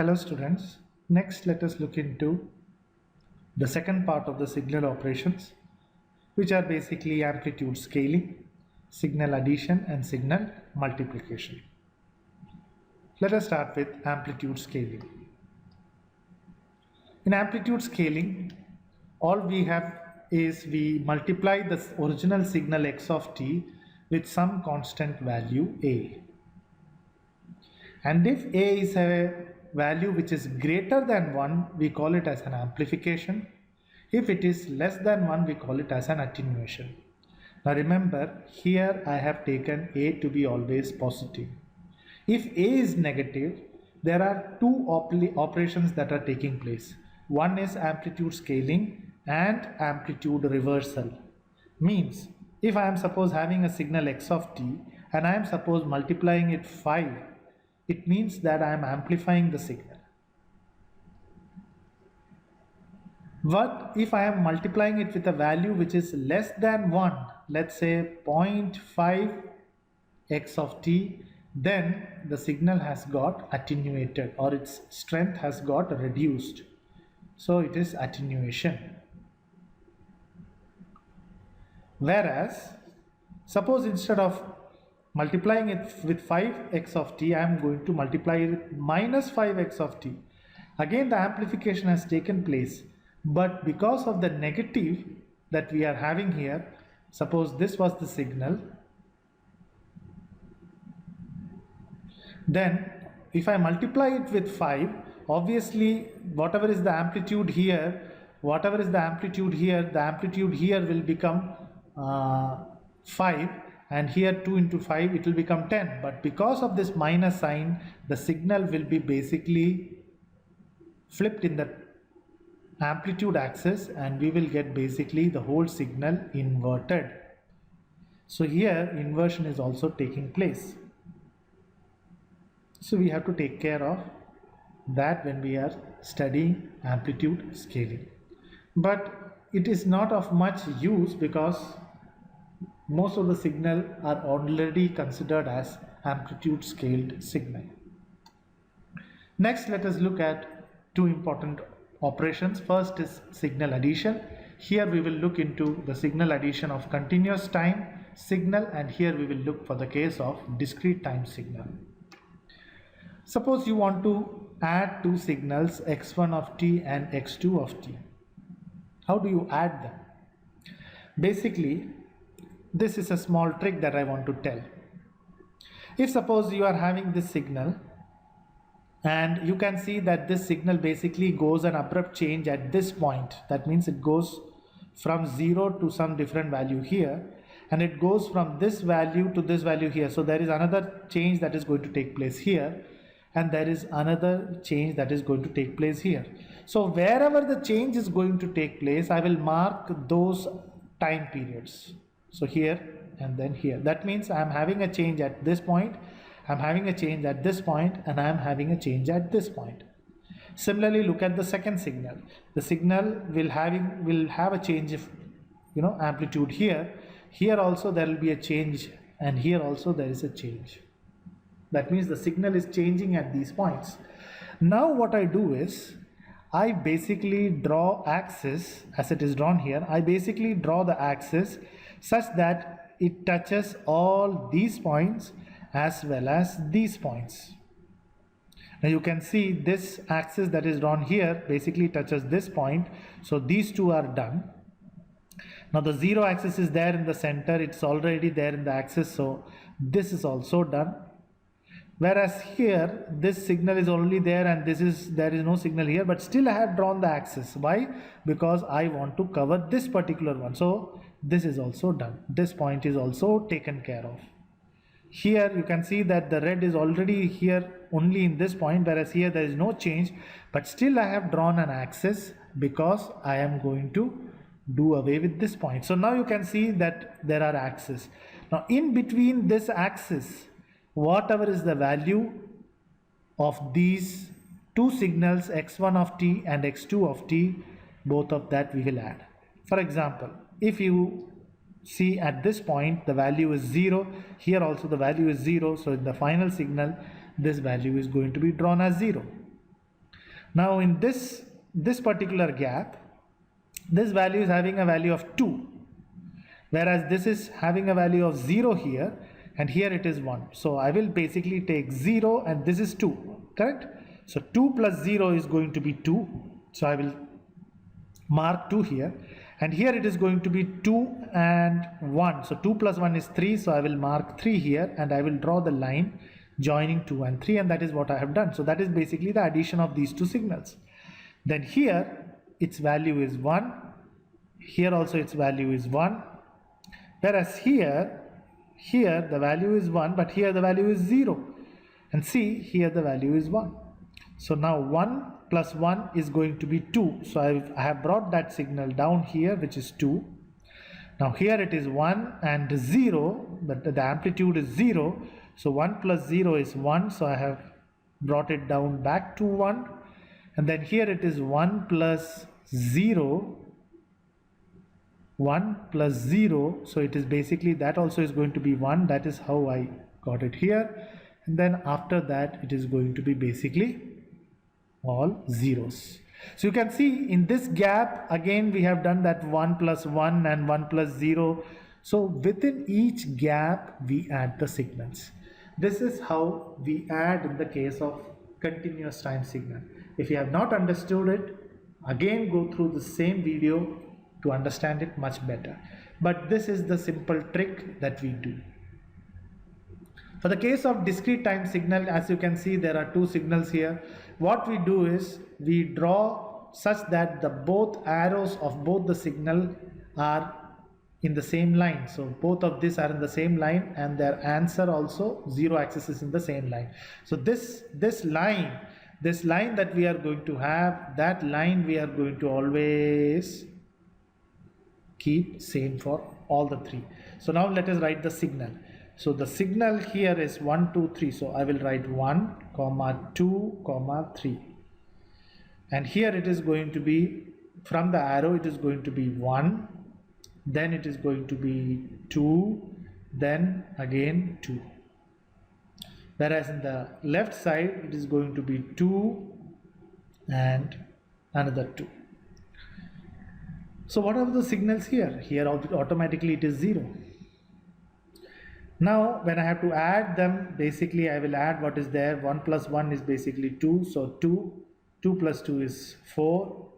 Hello students, next let us look into the second part of the signal operations, which are basically amplitude scaling, signal addition and signal multiplication. Let us start with amplitude scaling. In amplitude scaling, all we have is we multiply the original signal x of t with some constant value a. And if a is a value which is greater than 1, we call it as an amplification. If it is less than 1, we call it as an attenuation. Now remember, here I have taken a to be always positive. If a is negative, there are two operations that are taking place. One is amplitude scaling and amplitude reversal. Means, if I am suppose having a signal x of t and I am suppose multiplying it 5, it means that I am amplifying the signal. But if I am multiplying it with a value which is less than 1, let's say 0.5 x of t, then the signal has got attenuated or its strength has got reduced. So it is attenuation. Whereas, suppose instead of multiplying it with 5x of t, I am going to multiply it with minus 5x of t. Again, the amplification has taken place, but because of the negative that we are having here, suppose this was the signal, then if I multiply it with 5, obviously whatever is the amplitude here, the amplitude here will become 5, and here 2 into 5 it will become 10. But because of this minus sign, the signal will be basically flipped in the amplitude axis and we will get basically the whole signal inverted. So here inversion is also taking place. So we have to take care of that when we are studying amplitude scaling. But it is not of much use because most of the signal are already considered as amplitude scaled signal. Next, let us look at two important operations. First is signal addition. Here we will look into the signal addition of continuous time signal, and here we will look for the case of discrete time signal. Suppose you want to add two signals x1 of t and x2 of t. How do you add them? Basically, this is a small trick that I want to tell. If suppose you are having this signal and you can see that this signal basically goes an abrupt change at this point, that means it goes from 0 to some different value here, and it goes from this value to this value here. So there is another change that is going to take place here, and there is another change that is going to take place here. So wherever the change is going to take place, I will mark those time periods. So here and then here. That means I am having a change at this point, I am having a change at this point, and I am having a change at this point. Similarly, look at the second signal. The signal will have a change of amplitude here. Here also there will be a change, and here also there is a change. That means the signal is changing at these points. Now what I do is I basically draw axis as it is drawn here. I basically draw the axis such that it touches all these points as well as these points. Now you can see this axis that is drawn here basically touches this point. So these two are done. Now the 0 axis is there in the center. It's already there in the axis. So this is also done. Whereas here this signal is already there and there is no signal here, but still I have drawn the axis. Why? Because I want to cover this particular one. So this is also done. This point is also taken care of. Here you can see that the red is already here only in this point, whereas here there is no change, but still I have drawn an axis because I am going to do away with this point. So now you can see that there are axes. Now in between this axis, whatever is the value of these two signals x1 of t and x2 of t, both of that we will add. For example, if you see at this point the value is 0, here also the value is 0, so in the final signal this value is going to be drawn as 0. Now in this particular gap, this value is having a value of 2, whereas this is having a value of 0 here, and here it is 1. So I will basically take 0 and this is 2, correct? So 2 plus 0 is going to be 2. So I will mark 2 here, and here it is going to be 2 and 1. So 2 plus 1 is 3. So I will mark 3 here, and I will draw the line joining 2 and 3, and that is what I have done. So that is basically the addition of these two signals. Then here its value is 1. Here also its value is 1. Whereas here the value is 1, but here the value is 0. And see, here the value is 1. So now 1 plus 1 is going to be 2. So I have brought that signal down here, which is 2. Now here it is 1 and 0, but the amplitude is 0. So 1 plus 0 is 1. So I have brought it down back to 1. And then here it is 1 plus 0. 1 plus 0. So it is basically, that also is going to be 1. That is how I got it here. And then after that, it is going to be basically all zeros. So you can see in this gap, again we have done that 1 plus 1 and 1 plus 0. So within each gap we add the signals. This is how we add in the case of continuous time signal. If you have not understood it, again go through the same video to understand it much better. But this is the simple trick that we do. For the case of discrete time signal, as you can see, there are two signals here. What we do is we draw such that the both arrows of both the signal are in the same line. So both of these are in the same line, and their answer also, zero axis, is in the same line. So this line that we are going to have, that line we are going to always keep same for all the three. So now let us write the signal. So the signal here is 1, 2, 3. So I will write 1, 2, 3. And here it is going to be, from the arrow it is going to be 1, then it is going to be 2, then again 2. Whereas in the left side it is going to be 2 and another 2. So what are the signals here? Here automatically it is 0. Now when I have to add them, basically I will add what is there. 1 plus 1 is basically 2. So 2 plus 2 is 4.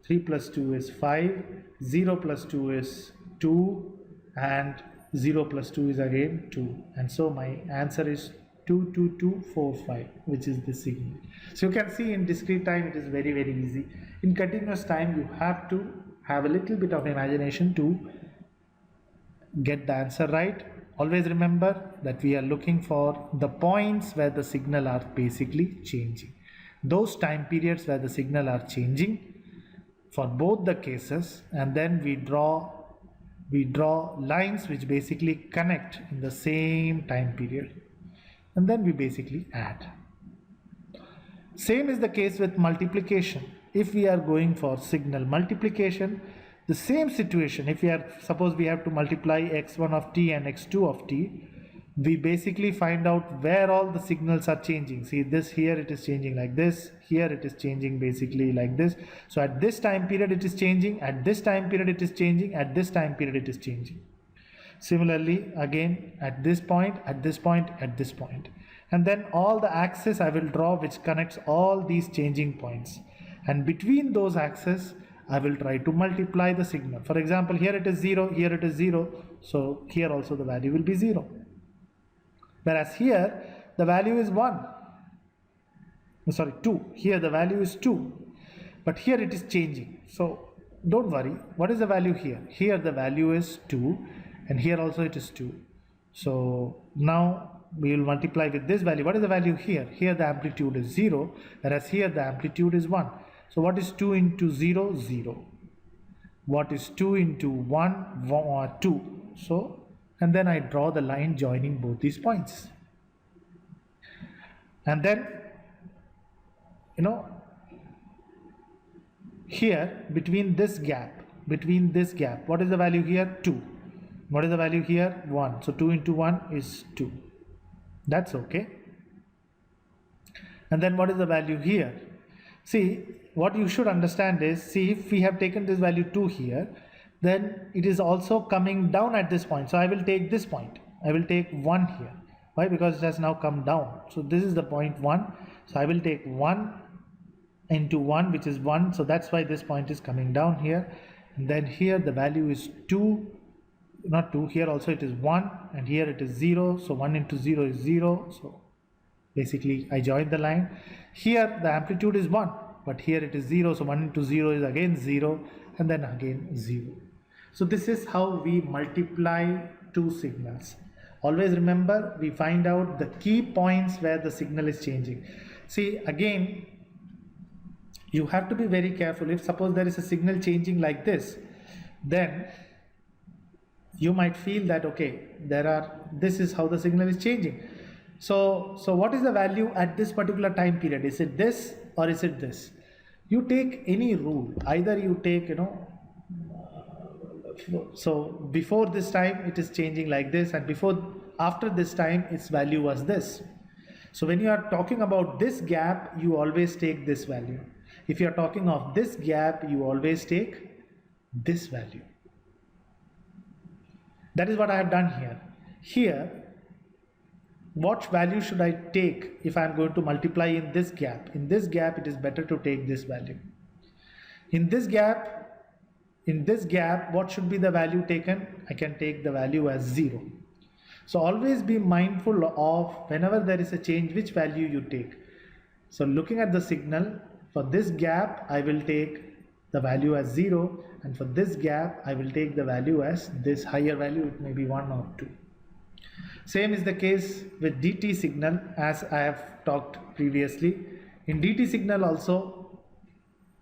3 plus 2 is 5. 0 plus 2 is 2. And 0 plus 2 is again 2. And so my answer is 2, 2, 2, 4, 5, which is the signal. So you can see in discrete time it is very, very easy. In continuous time you have to have a little bit of imagination to get the answer right. Always remember that we are looking for the points where the signal are basically changing. Those time periods where the signal are changing for both the cases, and then we draw lines which basically connect in the same time period, and then we basically add. Same is the case with multiplication. If we are going for signal multiplication, the same situation, if we are, suppose we have to multiply x1 of t and x2 of t, we basically find out where all the signals are changing. See this, here it is changing like this, here it is changing basically like this. So at this time period it is changing, at this time period it is changing, at this time period it is changing. Similarly again at this point, at this point, at this point. And then all the axes I will draw which connects all these changing points. And between those axes I will try to multiply the signal. For example, here it is 0, here it is 0. So here also the value will be 0. Whereas here the value is 1. Sorry, 2. Here the value is 2. But here it is changing. So don't worry. What is the value here? Here the value is 2. And here also it is 2. So now we will multiply with this value. What is the value here? Here the amplitude is 0. Whereas here the amplitude is 1. So what is 2 into 0? 0. What is 2 into 1? 2. So, and then I draw the line joining both these points. And then, here between this gap, what is the value here? 2. What is the value here? 1. So 2 into 1 is 2. That's okay. And then what is the value here? See, what you should understand is, see, if we have taken this value 2 here, then it is also coming down at this point. So I will take this point. I will take 1 here. Why? Because it has now come down. So this is the point 1. So I will take 1 into 1, which is 1. So that's why this point is coming down here. And then here the value is 2. Not 2. Here also it is 1. And here it is 0. So 1 into 0 is 0. So basically I join the line. Here the amplitude is 1. But here it is 0. So 1 into 0 is again 0. And then again 0. So this is how we multiply two signals. Always remember, we find out the key points where the signal is changing. See, again, you have to be very careful. If suppose there is a signal changing like this, then you might feel that, okay, this is how the signal is changing. So what is the value at this particular time period? Is it this or is it this? You take any rule. Either you take, so before this time it is changing like this, and after this time its value was this. So when you are talking about this gap, you always take this value. If you are talking of this gap, you always take this value. That is what I have done here. Here, what value should I take if I am going to multiply in this gap? In this gap, it is better to take this value. In this gap, what should be the value taken? I can take the value as 0. So always be mindful of whenever there is a change, which value you take. So looking at the signal, for this gap, I will take the value as 0, and for this gap, I will take the value as this higher value. It may be 1 or 2. Same is the case with DT signal, as I have talked previously. In DT signal also,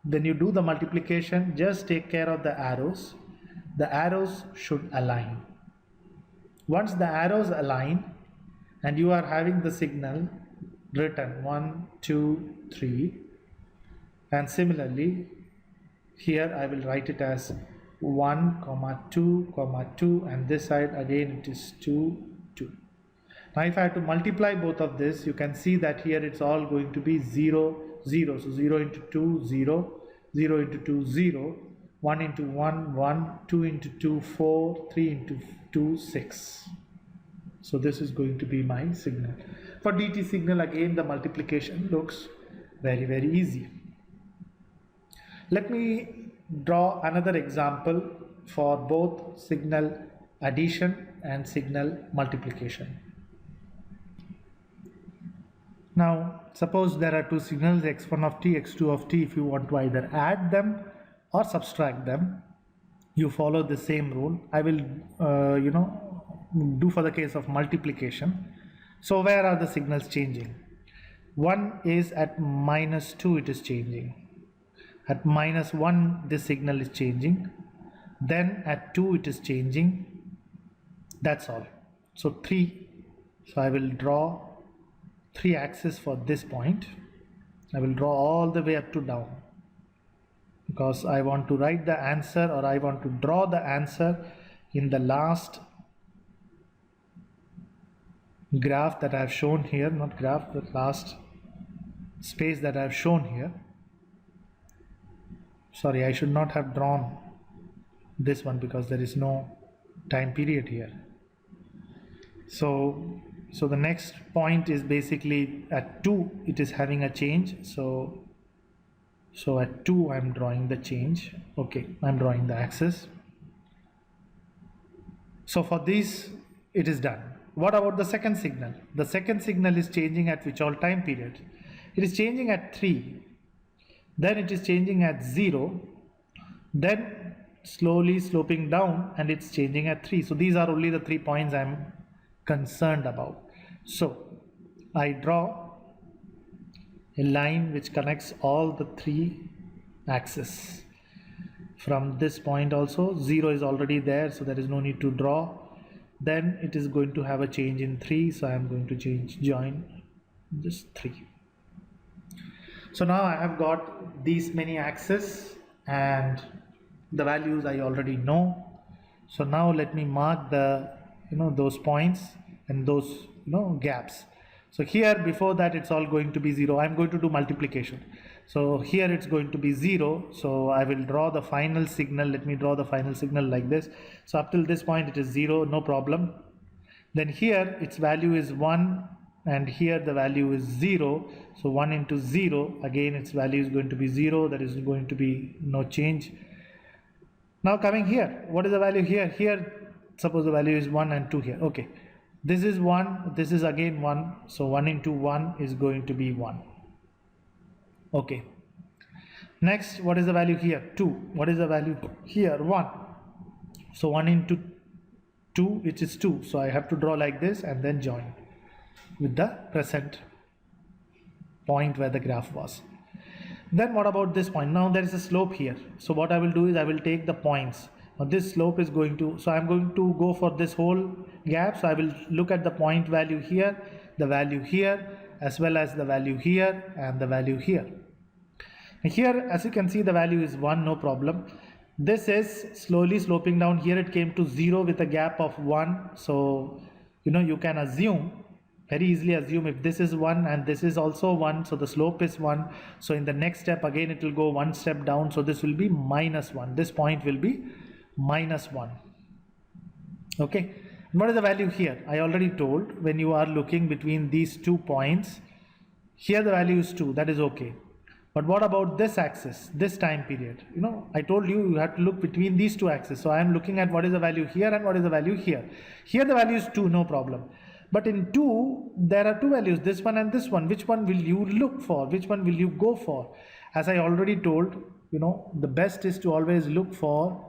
when you do the multiplication, just take care of the arrows. The arrows should align. Once the arrows align and you are having the signal written 1, 2, 3, and similarly here I will write it as 1, 2, 2, and this side again it is 2, 2. Now if I have to multiply both of this, you can see that here it's all going to be 0, 0. So 0 into 2, 0, 0 into 2, 0, 1 into 1, 1, 2 into 2, 4, 3 into 2, 6. So this is going to be my signal. For DT signal, again the multiplication looks very, very easy. Let me draw another example for both signal addition and signal multiplication. Now suppose there are two signals, x1 of t, x2 of t. If you want to either add them or subtract them, you follow the same rule. I will do for the case of multiplication. So where are the signals changing? One is at -2, it is changing. At -1 this signal is changing. Then at 2 it is changing. That's all. So 3. So I will draw 3 axes for this point. I will draw all the way up to down, because I want to write the answer, or I want to draw the answer in the last graph that I have shown here, not graph, but last space that I have shown here. Sorry, I should not have drawn this one because there is no time period here. So the next point is basically at 2 it is having a change. So at 2 I am drawing the change. Okay, I am drawing the axis. So for this it is done. What about the second signal? The second signal is changing at which all time period? It is changing at 3. Then it is changing at 0. Then slowly sloping down, and it's changing at 3. So these are only the 3 points I am concerned about. So I draw a line which connects all the 3 axes. From this point also 0 is already there, so there is no need to draw. Then it is going to have a change in 3, so I am going to join this 3. So now I have got these many axes and the values I already know. So now let me mark the those points and those gaps. So here before that it's all going to be 0. I'm going to do multiplication. So here it's going to be 0. So I will draw the final signal. Let me draw the final signal like this. So up till this point it is 0, no problem. Then here its value is 1 and here the value is 0. So 1 into 0, again its value is going to be 0. There is going to be no change. Now coming here, what is the value here? Here suppose the value is 1 and 2 here. Okay, this is 1, this is again 1. So 1 into 1 is going to be 1. Okay. Next, what is the value here? 2. What is the value here? 1. So 1 into 2, which is 2. So I have to draw like this and then join with the present point where the graph was. Then what about this point? Now there is a slope here. So what I will do is I will take the points. Now this slope is going to, so I'm going to go for this whole gap. So I will look at the point value here, the value here, as well as the value here and the value here. And here, as you can see, the value is 1, no problem. This is slowly sloping down. Here it came to 0 with a gap of 1. So, you can assume, very easily assume, if this is 1 and this is also 1, so the slope is 1. So in the next step, again, it will go one step down. So this will be minus 1. This point will be minus 1. Okay. What is the value here? I already told, when you are looking between these 2 points, here the value is 2. That is okay. But what about this axis, this time period? I told you have to look between these 2 axes. So I am looking at what is the value here and what is the value here. Here the value is 2, no problem. But in 2, there are 2 values, this one and this one. Which one will you look for? Which one will you go for? As I already told, the best is to always look for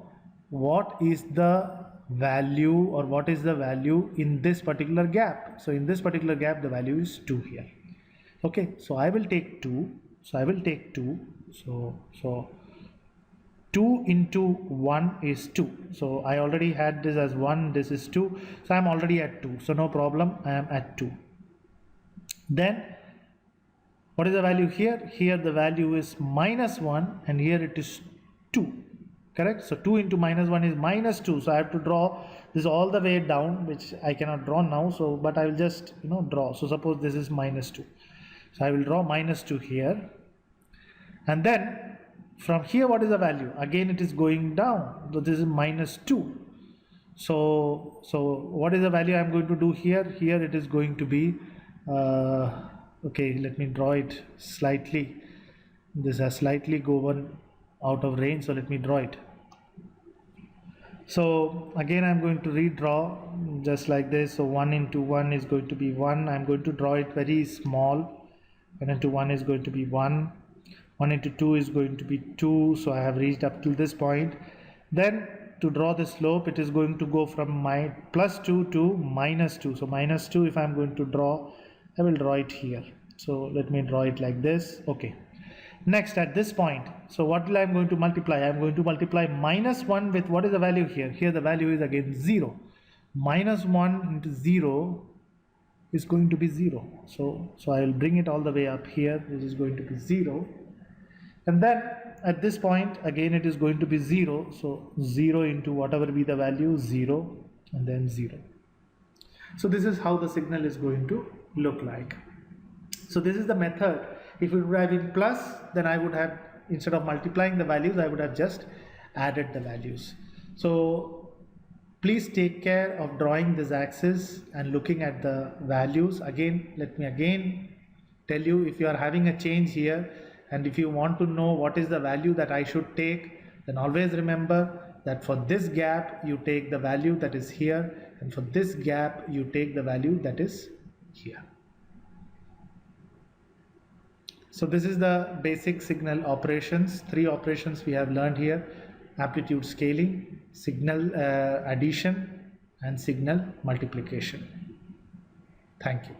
what is the value or what is the value in this particular gap. So in this particular gap, the value is 2 here. Okay, so I will take 2. So I will take 2. So 2 into 1 is 2. So I already had this as 1. This is 2. So I am already at 2. So no problem. I am at 2. Then what is the value here? Here the value is minus 1 and here it is 2. Correct? So 2 into minus 1 is minus 2. So I have to draw this all the way down, which I cannot draw now. So, but I will just, draw. So suppose this is minus 2. So I will draw minus 2 here. And then from here, what is the value? Again, it is going down. So this is minus 2. So what is the value I am going to do here? Here it is going to be, okay, let me draw it slightly. This has slightly gone out of range. So let me draw it. So again, I'm going to redraw just like this. So 1 into 1 is going to be 1. I'm going to draw it very small. 1 into 1 is going to be 1. 1 into 2 is going to be 2. So I have reached up to this point. Then to draw the slope, it is going to go from my plus 2 to minus 2. So minus 2, if I'm going to draw, I will draw it here. So let me draw it like this. Okay. Next, at this point, so what will I am going to multiply? I am going to multiply minus 1 with what is the value here? Here the value is again 0. Minus 1 into 0 is going to be 0. So I will bring it all the way up here. This is going to be 0. And then at this point, again it is going to be 0. So 0 into whatever be the value, 0 and then 0. So this is how the signal is going to look like. So this is the method. If it would have been plus, then I would have, instead of multiplying the values, I would have just added the values. So please take care of drawing this axis and looking at the values. Again, let me again tell you, if you are having a change here and if you want to know what is the value that I should take, then always remember that for this gap you take the value that is here, and for this gap you take the value that is here. So this is the basic signal operations. 3 operations we have learned here: amplitude scaling, signal addition, and signal multiplication. Thank you.